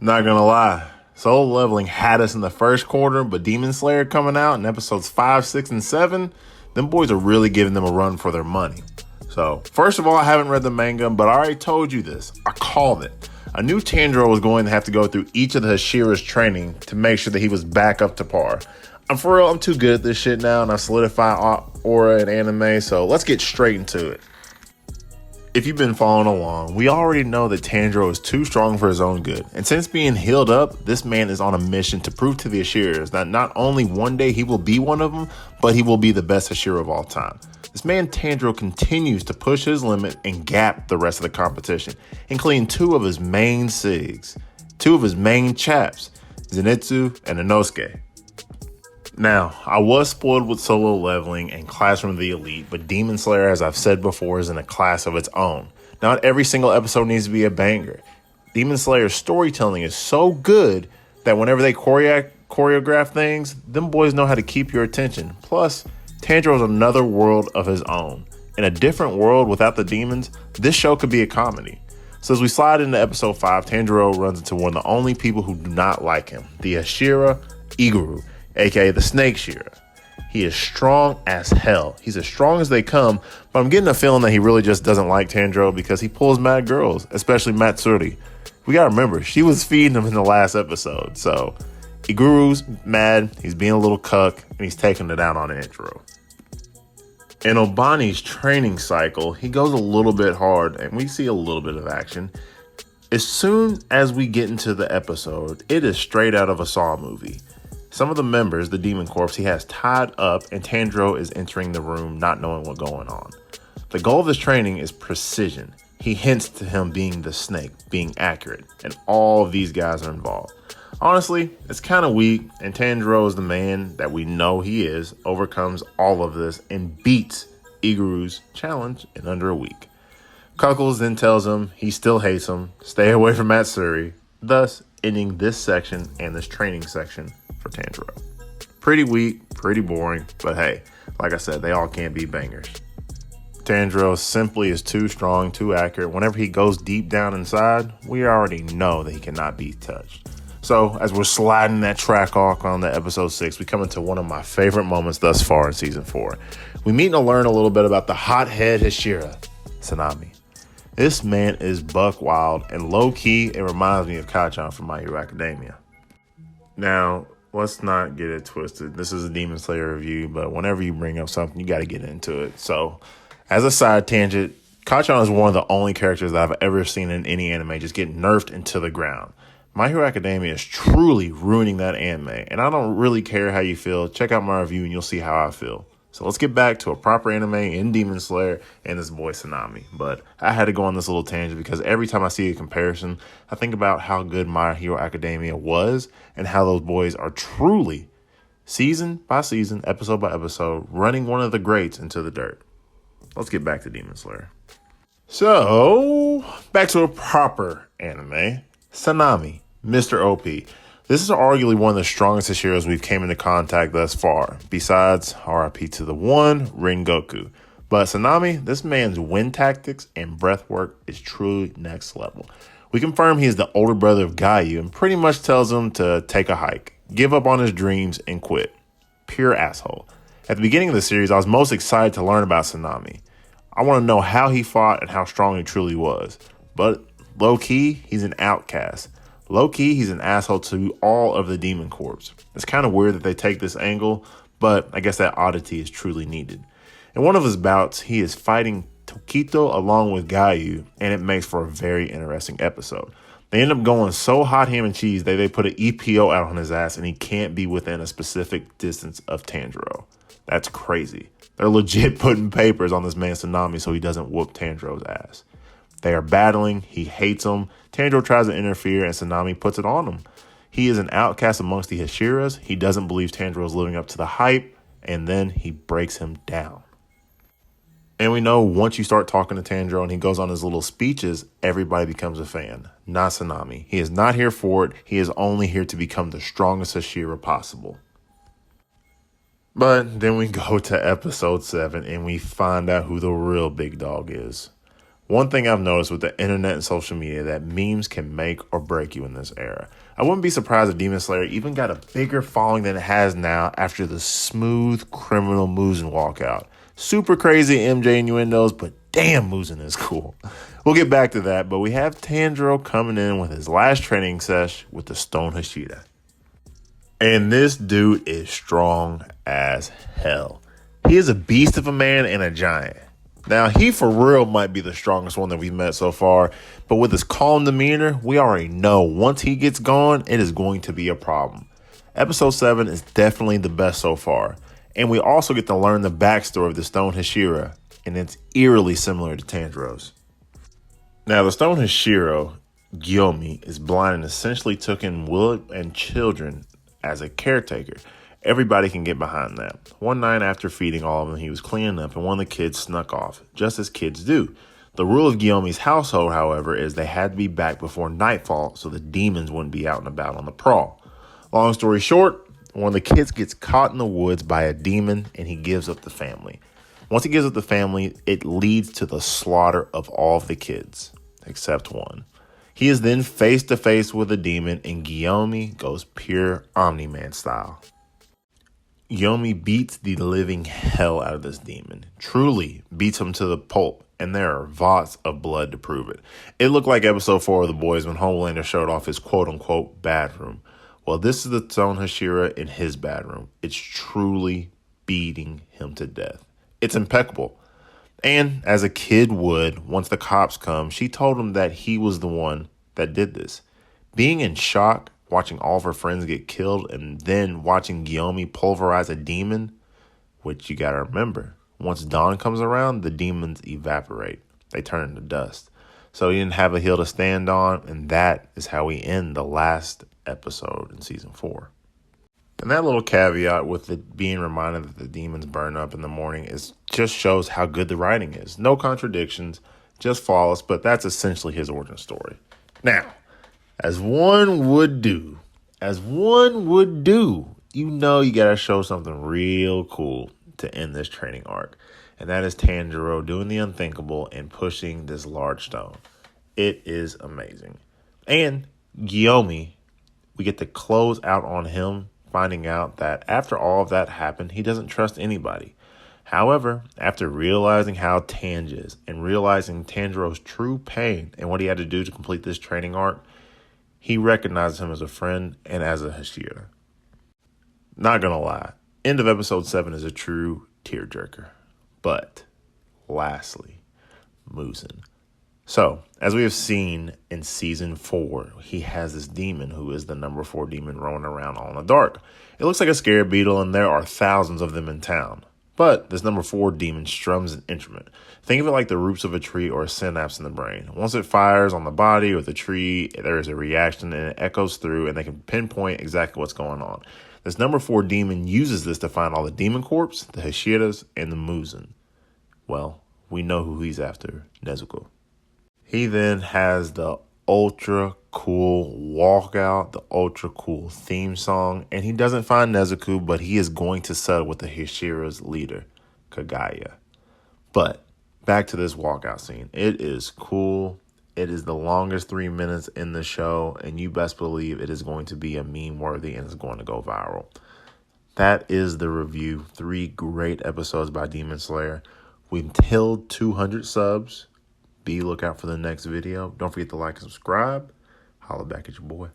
Not gonna lie, Solo Leveling had us in the first quarter, but Demon Slayer coming out in episodes 5, 6, and 7, them boys are really giving them a run for their money. So, first of all, I haven't read the manga, but I already told you this. I called it. I knew Tanjiro was going to have to go through each of the Hashiras training to make sure that he was back up to par. I'm too good at this shit now, and I've solidified aura in anime, so let's get straight into it. If you've been following along, we already know that Tanjiro is too strong for his own good. And since being healed up, this man is on a mission to prove to the Hashiras that not only one day he will be one of them, but he will be the best Hashira of all time. This man Tanjiro continues to push his limit and gap the rest of the competition, including two of his main SIGs, two of his main chaps, Zenitsu and Inosuke. Now, I was spoiled with Solo Leveling and Classroom of the Elite, but Demon Slayer, as I've said before, is in a class of its own. Not every single episode needs to be a banger. Demon Slayer's storytelling is so good that whenever they choreograph things, them boys know how to keep your attention. Plus, Tanjiro is another world of his own. In a different world without the demons, this show could be a comedy. So as we slide into episode 5, Tanjiro runs into one of the only people who do not like him, the Hashira IGURO, aka the Snake Shearer. He is strong as hell. He's as strong as they come, but I'm getting a feeling that he really just doesn't like Tanjiro because he pulls mad girls, especially Matsuri. We gotta remember, she was feeding him in the last episode, so IGURO's mad, he's being a little cuck, and he's taking it out on Tanjiro. In Obani's training cycle, he goes a little bit hard, and we see a little bit of action. As soon as we get into the episode, it is straight out of a Saw movie. Some of the members, the Demon Corps, he has tied up, and Tanjiro is entering the room not knowing what's going on. The goal of his training is precision. He hints to him being the snake, being accurate, and all of these guys are involved. Honestly, it's kind of weak, and Tanjiro is the man that we know he is, overcomes all of this, and beats IGURO's challenge in under a week. Cuckles then tells him he still hates him, stay away from Matsuri, thus ending this section and this training section for Tanjiro. Pretty weak, pretty boring, but hey, like I said, they all can't be bangers. Tanjiro simply is too strong, too accurate. Whenever he goes deep down inside, we already know that he cannot be touched. So as we're sliding that track off on the episode 6, we come into one of my favorite moments thus far in season 4. We meet and learn a little bit about the hothead Hashira, SONEMI. This man is buck wild, and low-key, it reminds me of KACCHAN from My Hero Academia. Now, let's not get it twisted. This is a Demon Slayer review, but whenever you bring up something, you got to get into it. So, as a side tangent, KACCHAN is one of the only characters that I've ever seen in any anime just get nerfed into the ground. My Hero Academia is truly ruining that anime, and I don't really care how you feel. Check out my review and you'll see how I feel. So let's get back to a proper anime in Demon Slayer and this boy SONEMI. But I had to go on this little tangent because every time I see a comparison, I think about how good My Hero Academia was and how those boys are truly, season by season, episode by episode, running one of the greats into the dirt. Let's get back to Demon Slayer. So, back to a proper anime. SONEMI, Mr. OP. This is arguably one of the strongest Hashiras we've came into contact thus far, besides RIP to the one, Rengoku. But SONEMI, this man's wind tactics and breath work is truly next level. We confirm he is the older brother of Gyu and pretty much tells him to take a hike, give up on his dreams, and quit. Pure asshole. At the beginning of the series, I was most excited to learn about SONEMI. I want to know how he fought and how strong he truly was. But low-key, he's an outcast. Low-key, he's an asshole to all of the Demon Corps. It's kind of weird that they take this angle, but I guess that oddity is truly needed. In one of his bouts, he is fighting Tokito along with Gyu, and it makes for a very interesting episode. They end up going so hot ham and cheese that they put an EPO out on his ass, and he can't be within a specific distance of Tanjiro. That's crazy. They're legit putting papers on this man SONEMI so he doesn't whoop Tanjiro's ass. They are battling. He hates him. Tanjiro tries to interfere, and SONEMI puts it on him. He is an outcast amongst the Hashiras. He doesn't believe Tanjiro is living up to the hype, and then he breaks him down. And we know once you start talking to Tanjiro and he goes on his little speeches, everybody becomes a fan. Not SONEMI. He is not here for it. He is only here to become the strongest Hashira possible. But then we go to episode 7 and we find out who the real big dog is. One thing I've noticed with the internet and social media that memes can make or break you in this era. I wouldn't be surprised if Demon Slayer even got a bigger following than it has now after the smooth criminal MUZAN walkout. Super crazy MJ innuendos, but damn, MUZAN is cool. We'll get back to that, but we have Tanjiro coming in with his last training sesh with the Stone Hashira. And this dude is strong as hell. He is a beast of a man and a giant. Now, he for real might be the strongest one that we've met so far, but with his calm demeanor, we already know once he gets going, it is going to be a problem. Episode 7 is definitely the best so far, and we also get to learn the backstory of the Stone Hashira, and it's eerily similar to Tanjiro's. Now, the Stone Hashira, GYOMEI, is blind and essentially took in wood and children as a caretaker. Everybody can get behind that. One night after feeding all of them, he was cleaning up and one of the kids snuck off, just as kids do. The rule of GYOMEI's household, however, is they had to be back before nightfall so the demons wouldn't be out and about on the prowl. Long story short, one of the kids gets caught in the woods by a demon and he gives up the family. Once he gives up the family, it leads to the slaughter of all of the kids, except one. He is then face to face with a demon and GYOMEI goes pure Omni-Man style. GYOMEI beats the living hell out of this demon. Truly beats him to the pulp, and there are vods of blood to prove it. It looked like episode 4 of The Boys when Homelander showed off his quote-unquote bad room. Well, this is the Stone Hashira in his bad room. It's truly beating him to death. It's impeccable. And as a kid would, once the cops come, she told him that he was the one that did this. Being in shock, watching all of her friends get killed, and then watching GYOMEI pulverize a demon, which you gotta remember, once dawn comes around, the demons evaporate. They turn into dust. So he didn't have a hill to stand on, and that is how we end the last episode in season 4. And that little caveat with it being reminded that the demons burn up in the morning just shows how good the writing is. No contradictions, just flawless, but that's essentially his origin story. Now, as one would do, you know you gotta show something real cool to end this training arc. And that is Tanjiro doing the unthinkable and pushing this large stone. It is amazing. And GYOMEI, we get to close out on him, finding out that after all of that happened, he doesn't trust anybody. However, after realizing how TANJ is and realizing Tanjiro's true pain and what he had to do to complete this training arc, he recognizes him as a friend and as a Hashira. Not gonna lie, end of episode 7 is a true tearjerker. But lastly, MUZAN. So, as we have seen in season 4, he has this demon who is the number 4 demon roaming around all in the dark. It looks like a scarab beetle, and there are thousands of them in town. But this number 4 demon strums an instrument. Think of it like the roots of a tree or a synapse in the brain. Once it fires on the body or the tree, there is a reaction and it echoes through, and they can pinpoint exactly what's going on. This number 4 demon uses this to find all the demon corpse, the Hashiras, and the MUZAN. Well, we know who he's after, Nezuko. He then has the ultra cool walkout, the ultra cool theme song, and he doesn't find Nezuko, but he is going to settle with the Hashira's leader, Kagaya. But back to this walkout scene. It is cool. It is the longest 3 minutes in the show, and you best believe it is going to be a meme worthy and it's going to go viral. That is the review. 3 great episodes by Demon Slayer. We've killed 200 subs. Be lookout for the next video. Don't forget to like and subscribe. Holla back at your boy.